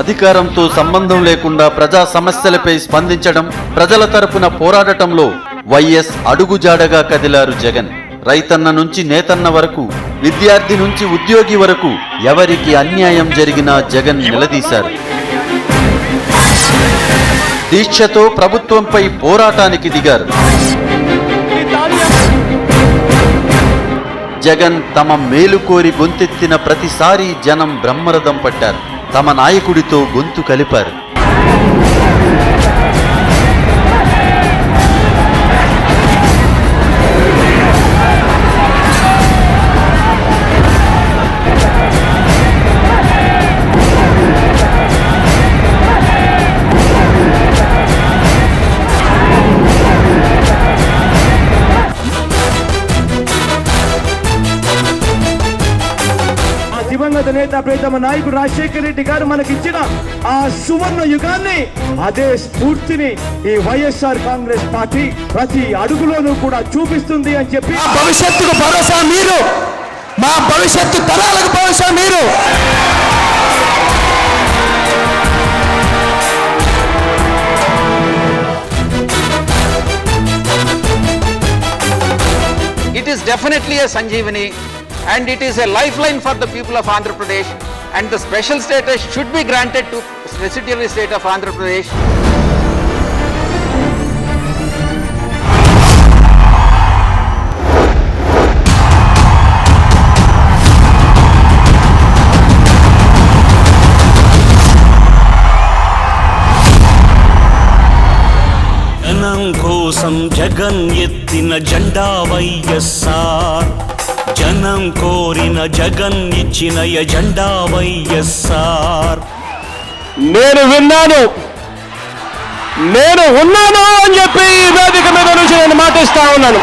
అధికారంతో సంబంధం లేకుండా ప్రజా సమస్యలపై స్పందించడం, ప్రజల తరపున పోరాడటంలో వైఎస్ అడుగుజాడగా కదిలారు జగన్. రైతన్న నుంచి నేతన్న వరకు, విద్యార్థి నుంచి ఉద్యోగి వరకు ఎవరికి అన్యాయం జరిగినా జగన్ నిలదీశారు. దీక్షతో ప్రభుత్వంపై పోరాటానికి దిగారు. జగన్ తమ మేలు కోరి గొంతెత్తిన ప్రతిసారి జనం బ్రహ్మరథం పట్టారు. తమ నాయకుడితో గొంతు కలిపారు. దివంగత నేత ప్రియతమ నాయకుడు రాజశేఖర రెడ్డి గారు మనకిచ్చిన ఆ సువర్ణ యుగాన్ని, అదే స్ఫూర్తిని ఈ వైఎస్ఆర్ కాంగ్రెస్ పార్టీ ప్రతి అడుగులోనూ కూడా చూపిస్తుంది అని చెప్పి, భవిష్యత్తుకు భరోసా మీరు, మా భవిష్యత్తు తరాలకు భరోసా మీరు. It is definitely a Sanjeevani, and it is a lifeline for the people of Andhra Pradesh, and the special status should be granted to residuary state of Andhra Pradesh. జనం కోసం జగన్ ఎత్తిన జెండా వైఎస్ఆర్, జనం కోరిన జగన్ ఇచ్చిన ఎజెండా వైఎస్ఆర్. నేను విన్నాను, నేను ఉన్నాను అని చెప్పి ఈ వేదిక మీద నుంచి నేను మాటిస్తా ఉన్నాను.